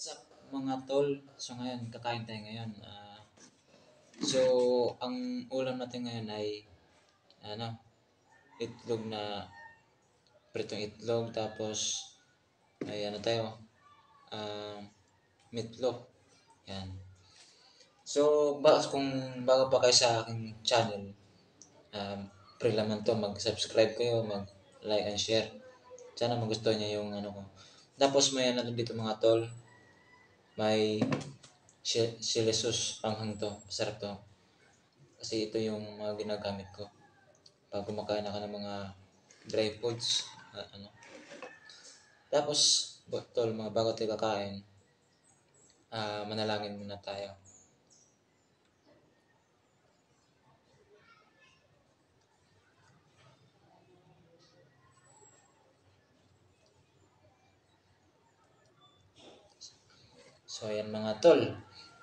What's up mga tol? So ngayon, kakain tayo ngayon. So, ang ulam natin ngayon ay ano, itlog na pritong itlog tapos ay ano tayo, ah, meatloaf. Yan. So, kung bago pa kayo sa aking channel, pre naman to, mag-subscribe kayo, mag-like and share. Sana magustuhan niya yung ano ko. Tapos may ano dito mga tol, may chili sauce panghang to. Masarap to. Kasi ito yung mga ginagamit ko pag kumakain ako ng mga dry foods. Ano. Tapos, tol, mga bago tayo kakain, manalangin muna tayo. So, ayan mga tol.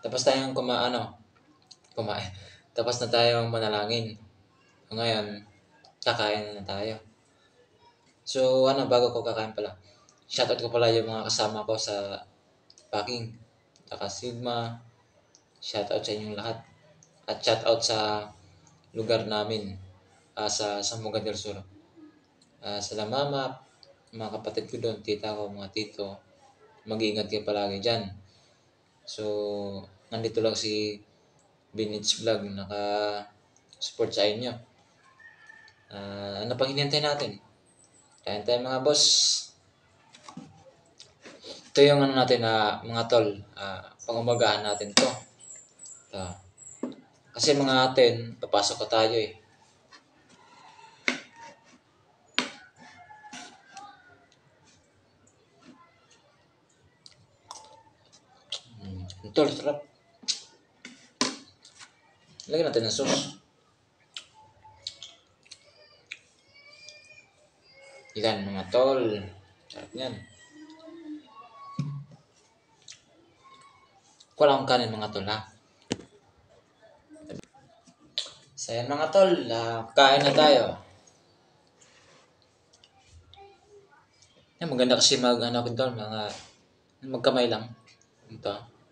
Tapos tayong kumain. Tapos na tayong manalangin. So, ngayon, kakain na tayo. So, bago ko kakain pala, shoutout ko pala yung mga kasama ko sa packing. Saka Sigma, shoutout sa inyong lahat. At shoutout sa lugar namin sa Sambuca del Sur. Sila mama, mga kapatid ko doon, tita ko, mga tito, mag-iingat kayo palagi dyan. So, nandito lang si Binich Vlog, naka-support sa inyo. Ano pang hinihintay natin? Kain tayo mga boss. Ito yung ano natin mga tol, pangumagahan natin to. Kasi mga atin, papasok ko tayo eh. Tol, sarap. Lagyan natin ng sauce. Yan mga tol. Sarap yan. Wala akong kanin mga tol ha. So yan mga tol, kain na tayo. Yan, maganda kasi tol, magkamay lang. Ito.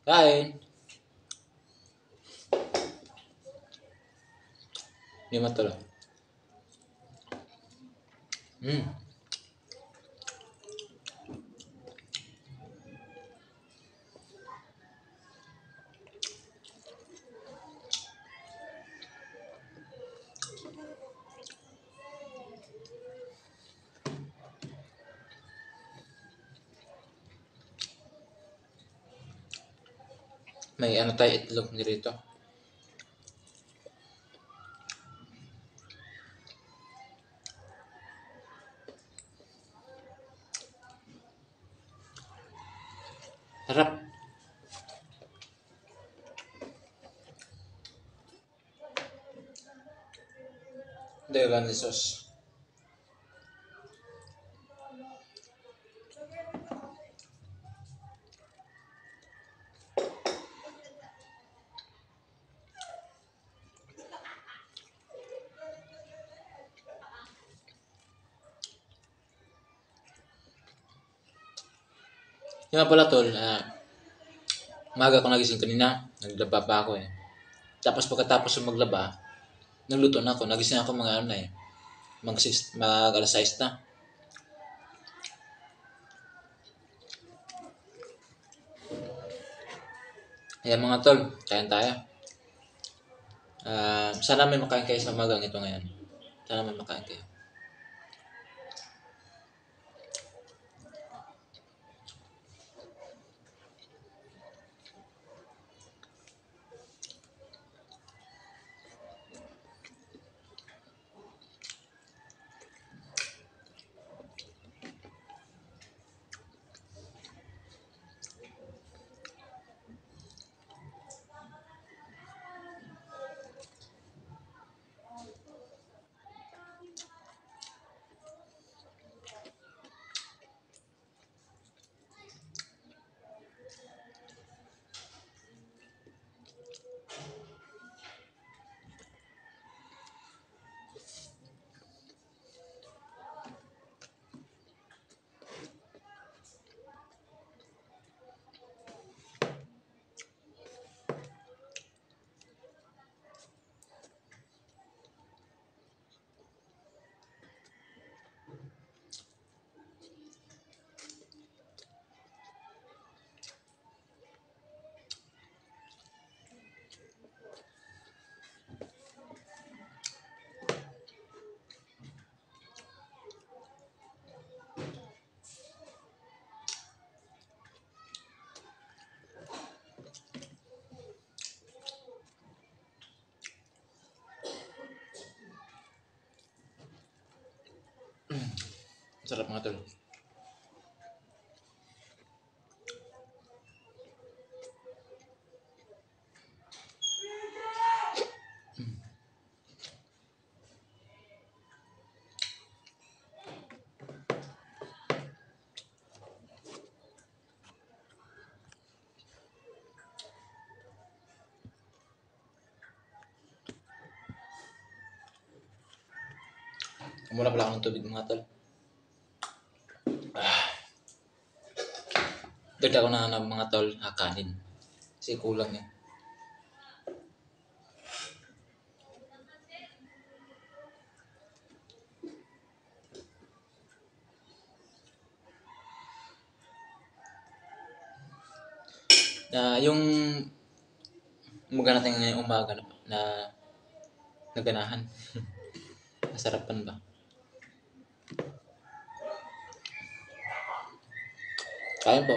Kain. Hindi mga tol. May ano tayo itlog nito. Sarap. Dagan ni sauce. Yung pala tol, maga ako nagising kanina, naglaba pa ako eh. Tapos pagkatapos yung maglaba, nagluto na ako, nagising ako mga ano eh, mag alas 6 na. Ayan mga tol, kain tayo. Sana may makain kayo sa magang ito ngayon. Sana may makain kayo. Sarap mga tol. Mula pala ako ng tubig mga tol. Dagdag ako na ng mga tol kanin. Kasi kulang yan. Yung umaga natin ngayong umaga na naganahan. Nasarapan ba? Kaya po.